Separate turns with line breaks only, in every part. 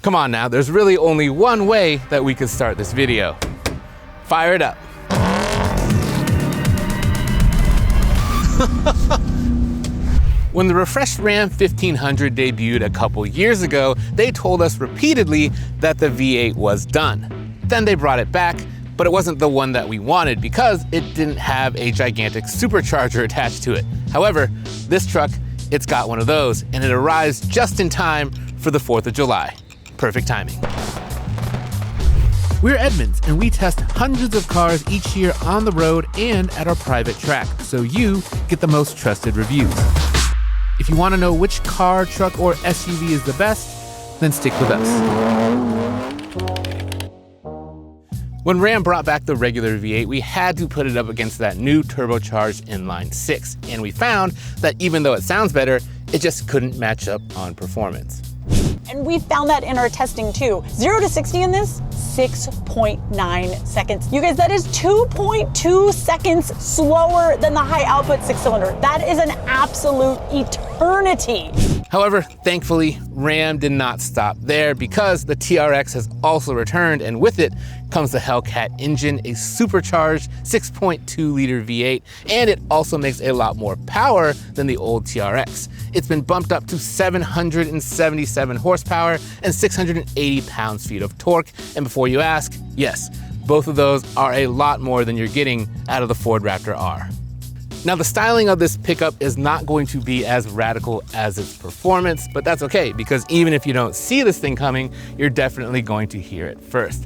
Come on now, there's really only one way that we could start this video. Fire it up. When the refreshed Ram 1500 debuted a couple years ago, they told us repeatedly that the V8 was done. Then they brought it back, but it wasn't the one that we wanted because it didn't have a gigantic supercharger attached to it. However, this truck, it's got one of those, and it arrives just in time for the 4th of July. Perfect timing. We're Edmunds, and we test hundreds of cars each year on the road and at our private track, so you get the most trusted reviews. If you want to know which car, truck, or SUV is the best, then stick with us. When Ram brought back the regular V8, we had to put it up against that new turbocharged inline 6, and we found that even though it sounds better, it just couldn't match up on performance.
And we found that in our testing too. 0 to 60 in this, 6.9 seconds. You guys, that is 2.2 seconds slower than the high output 6-cylinder. That is an absolute eternity.
However, thankfully, Ram did not stop there because the TRX has also returned, and with it comes the Hellcat engine, a supercharged 6.2-liter V8, and it also makes a lot more power than the old TRX. It's been bumped up to 777 horsepower and 680 pounds-feet of torque, and before you ask, yes, both of those are a lot more than you're getting out of the Ford Raptor R. Now, the styling of this pickup is not going to be as radical as its performance, but that's okay, because even if you don't see this thing coming, you're definitely going to hear it first.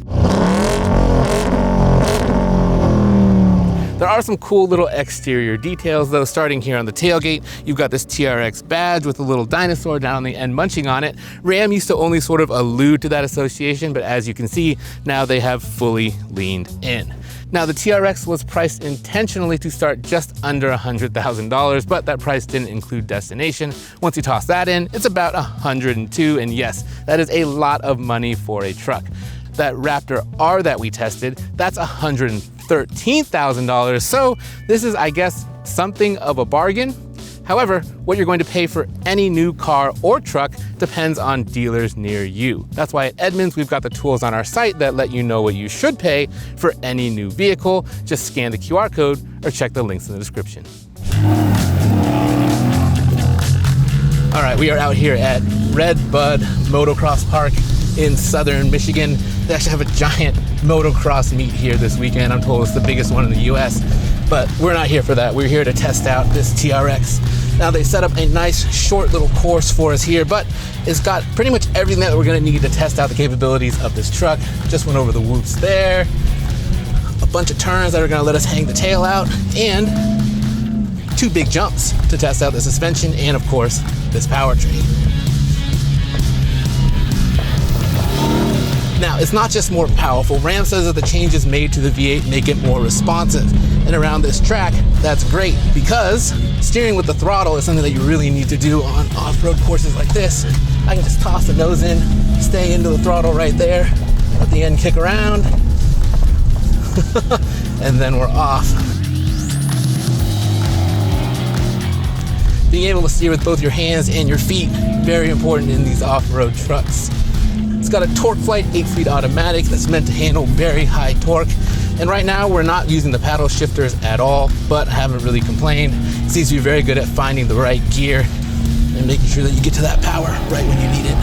There are some cool little exterior details though. Starting here on the tailgate, you've got this TRX badge with a little dinosaur down on the end munching on it. Ram used to only sort of allude to that association, but as you can see, now they have fully leaned in. Now, the TRX was priced intentionally to start just under $100,000, but that price didn't include destination. Once you toss that in, it's about $102,000, and yes, that is a lot of money for a truck. That Raptor R that we tested, that's $113,000, so this is, I guess, something of a bargain. However, what you're going to pay for any new car or truck depends on dealers near you. That's why at Edmunds, we've got the tools on our site that let you know what you should pay for any new vehicle. Just scan the QR code or check the links in the description. All right, we are out here at Redbud Motocross Park in southern Michigan. They actually have a giant motocross meet here this weekend. I'm told it's the biggest one in the US, but we're not here for that. We're here to test out this TRX. Now, they set up a nice short little course for us here, but it's got pretty much everything that we're gonna need to test out the capabilities of this truck. Just went over the whoops there, a bunch of turns that are gonna let us hang the tail out, and 2 big jumps to test out the suspension and, of course, this powertrain. Now, it's not just more powerful. Ram says that the changes made to the V8 make it more responsive. And around this track, that's great because steering with the throttle is something that you really need to do on off-road courses like this. I can just toss the nose in, stay into the throttle right there, let the end kick around, and then we're off. Being able to steer with both your hands and your feet, very important in these off-road trucks. It's got a TorqueFlite 8-speed automatic that's meant to handle very high torque. And right now, we're not using the paddle shifters at all, but I haven't really complained. It seems to be very good at finding the right gear and making sure that you get to that power right when you need it.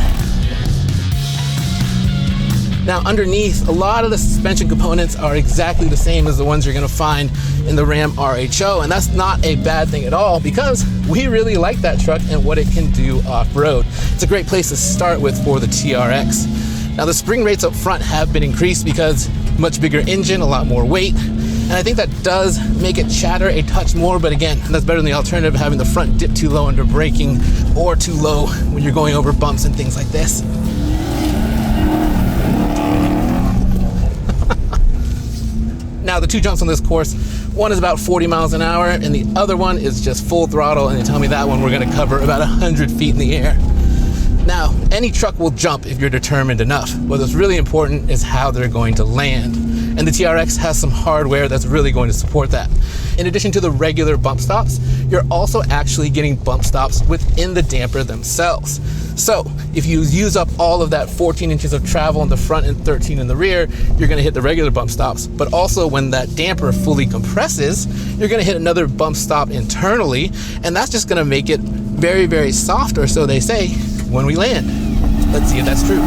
Now, underneath, a lot of the suspension components are exactly the same as the ones you're gonna find in the Ram RHO, and that's not a bad thing at all because we really like that truck and what it can do off-road. It's a great place to start with for the TRX. Now, the spring rates up front have been increased because much bigger engine, a lot more weight, and I think that does make it chatter a touch more, but again, that's better than the alternative of having the front dip too low under braking or too low when you're going over bumps and things like this. Now, the 2 jumps on this course, one is about 40 miles an hour and the other one is just full throttle, and they tell me that one we're gonna cover about 100 feet in the air. Now, any truck will jump if you're determined enough. What's really important is how they're going to land. And the TRX has some hardware that's really going to support that. In addition to the regular bump stops, you're also actually getting bump stops within the damper themselves. So if you use up all of that 14 inches of travel in the front and 13 in the rear, you're gonna hit the regular bump stops. But also when that damper fully compresses, you're gonna hit another bump stop internally, and that's just gonna make it very, very soft, or so they say, when we land. Let's see if that's true.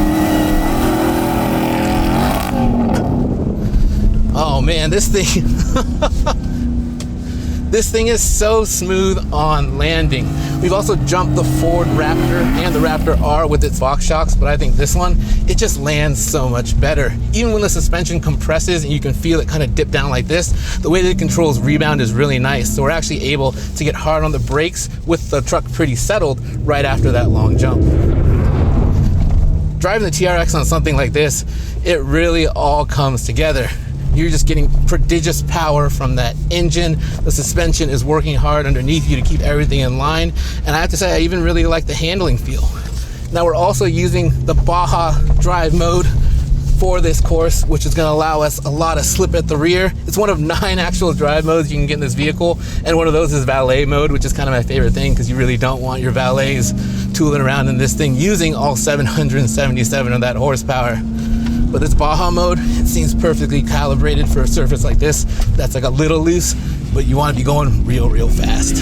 Oh man, this thing, this thing is so smooth on landing. We've also jumped the Ford Raptor and the Raptor R with its Vox shocks, but I think this one, it just lands so much better. Even when the suspension compresses and you can feel it kind of dip down like this, the way that it controls rebound is really nice. So we're actually able to get hard on the brakes with the truck pretty settled right after that long jump. Driving the TRX on something like this, it really all comes together. You're just getting prodigious power from that engine. The suspension is working hard underneath you to keep everything in line. And I have to say, I even really like the handling feel. Now we're also using the Baja drive mode for this course, which is gonna allow us a lot of slip at the rear. It's one of 9 actual drive modes you can get in this vehicle. And one of those is valet mode, which is kind of my favorite thing because you really don't want your valets tooling around in this thing using all 777 of that horsepower. But this Baja mode, it seems perfectly calibrated for a surface like this that's like a little loose, but you want to be going real fast.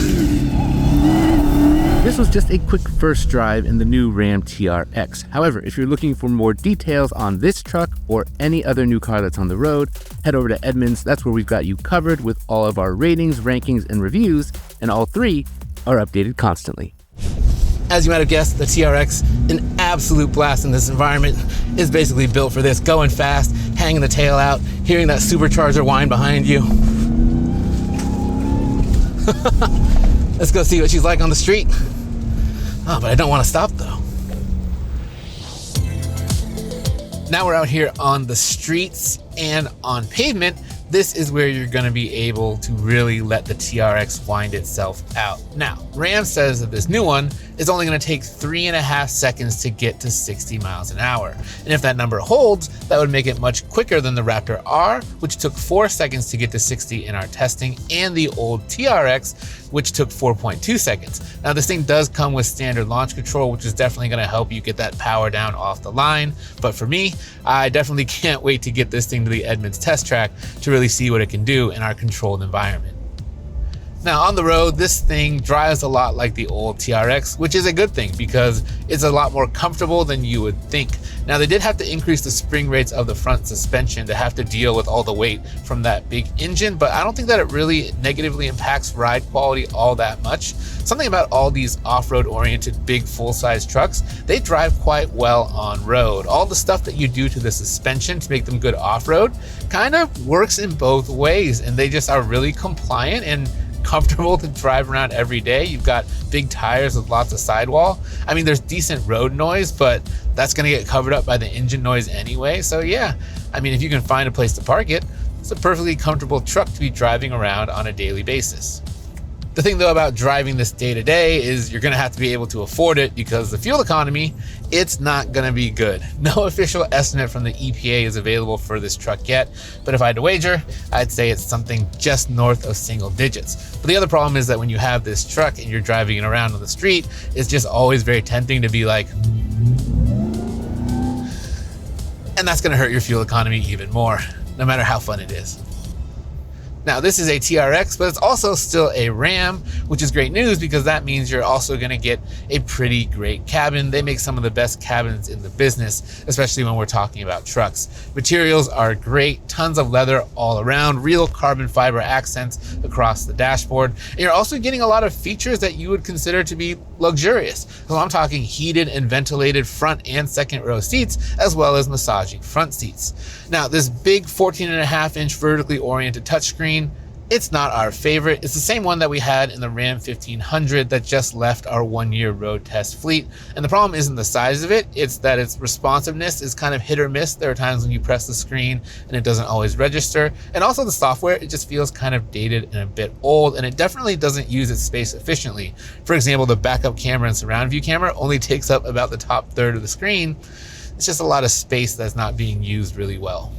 This was just a quick first drive in the new Ram TRX. However, if you're looking for more details on this truck or any other new car that's on the road, head over to Edmunds. That's where we've got you covered with all of our ratings, rankings, and reviews, and all 3 are updated constantly. As you might have guessed, the TRX, an absolute blast in this environment, is basically built for this. Going fast, hanging the tail out, hearing that supercharger whine behind you. Let's go see what she's like on the street. Oh, but I don't want to stop though. Now we're out here on the streets and on pavement. This is where you're gonna be able to really let the TRX wind itself out. Now, Ram says that this new one is only gonna take 3.5 seconds to get to 60 miles an hour. And if that number holds, that would make it much quicker than the Raptor R, which took 4 seconds to get to 60 in our testing, and the old TRX, which took 4.2 seconds. Now this thing does come with standard launch control, which is definitely gonna help you get that power down off the line. But for me, I definitely can't wait to get this thing to the Edmunds test track to really see what it can do in our controlled environment. Now on the road, this thing drives a lot like the old TRX, which is a good thing because it's a lot more comfortable than you would think. Now they did have to increase the spring rates of the front suspension to have to deal with all the weight from that big engine, but I don't think that it really negatively impacts ride quality all that much. Something about all these off-road oriented big full-size trucks, they drive quite well on road. All the stuff that you do to the suspension to make them good off-road kind of works in both ways, and they just are really compliant and comfortable to drive around every day. You've got big tires with lots of sidewall. I mean, there's decent road noise, but that's gonna get covered up by the engine noise anyway. So yeah, I mean, if you can find a place to park it, it's a perfectly comfortable truck to be driving around on a daily basis. The thing though about driving this day to day is you're gonna have to be able to afford it because the fuel economy, it's not gonna be good. No official estimate from the EPA is available for this truck yet, but if I had to wager, I'd say it's something just north of single digits. But the other problem is that when you have this truck and you're driving it around on the street, it's just always very tempting to be like, and that's gonna hurt your fuel economy even more, no matter how fun it is. Now this is a TRX, but it's also still a Ram, which is great news because that means you're also gonna get a pretty great cabin. They make some of the best cabins in the business, especially when we're talking about trucks. Materials are great, tons of leather all around, real carbon fiber accents across the dashboard. And you're also getting a lot of features that you would consider to be luxurious. So I'm talking heated and ventilated front and second row seats, as well as massaging front seats. Now this big 14.5-inch vertically oriented touchscreen, it's not our favorite. It's the same one that we had in the Ram 1500 that just left our 1-year road test fleet. And the problem isn't the size of it, it's that its responsiveness is kind of hit or miss. There are times when you press the screen and it doesn't always register. And also the software, it just feels kind of dated and a bit old, and it definitely doesn't use its space efficiently. For example, the backup camera and surround view camera only takes up about the top third of the screen. It's just a lot of space that's not being used really well.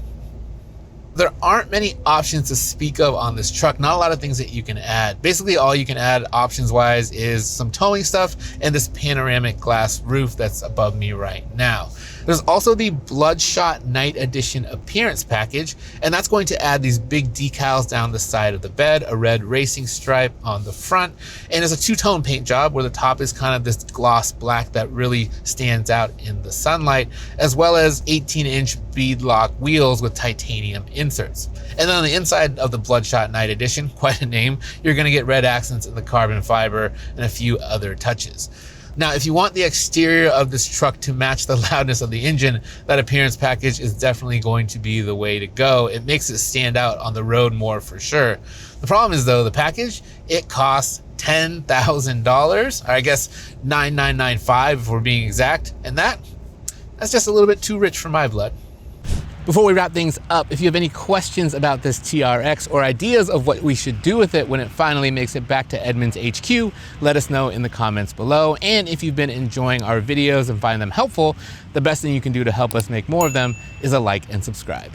There aren't many options to speak of on this truck, not a lot of things that you can add. Basically, all you can add options-wise is some towing stuff and this panoramic glass roof that's above me right now. There's also the Bloodshot Night Edition appearance package, and that's going to add these big decals down the side of the bed, a red racing stripe on the front, and it's a two-tone paint job where the top is kind of this gloss black that really stands out in the sunlight, as well as 18-inch beadlock wheels with titanium inserts. And then on the inside of the Bloodshot Night Edition, quite a name, you're gonna get red accents in the carbon fiber and a few other touches. Now, if you want the exterior of this truck to match the loudness of the engine, that appearance package is definitely going to be the way to go. It makes it stand out on the road more for sure. The problem is though, the package, it costs $10,000, or I guess $9,995 if we're being exact, and that's just a little bit too rich for my blood. Before we wrap things up, if you have any questions about this TRX or ideas of what we should do with it when it finally makes it back to Edmunds HQ, let us know in the comments below. And if you've been enjoying our videos and find them helpful, the best thing you can do to help us make more of them is a like and subscribe.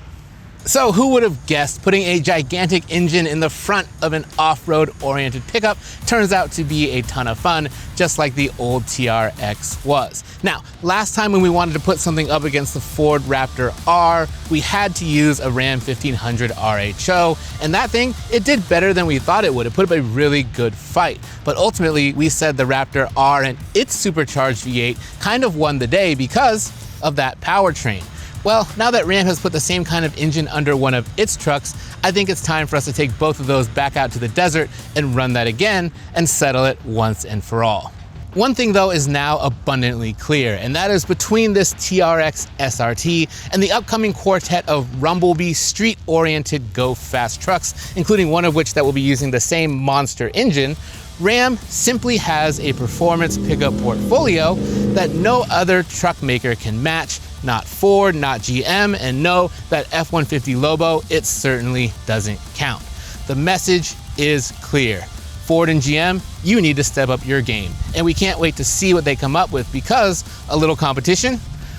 So who would have guessed putting a gigantic engine in the front of an off-road oriented pickup turns out to be a ton of fun, just like the old TRX was. Now, last time when we wanted to put something up against the Ford Raptor R, we had to use a Ram 1500 RHO, and that thing, it did better than we thought it would. It put up a really good fight. But ultimately, we said the Raptor R and its supercharged V8 kind of won the day because of that powertrain. Well, now that Ram has put the same kind of engine under one of its trucks, I think it's time for us to take both of those back out to the desert and run that again and settle it once and for all. One thing though is now abundantly clear, and that is between this TRX SRT and the upcoming quartet of Rumbleby street-oriented go-fast trucks, including one of which that will be using the same monster engine, Ram simply has a performance pickup portfolio that no other truck maker can match. Not Ford, not GM, and no, that F-150 Lobo, it certainly doesn't count. The message is clear. Ford and GM, you need to step up your game. And we can't wait to see what they come up with because a little competition,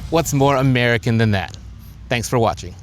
what's more American than that? Thanks for watching.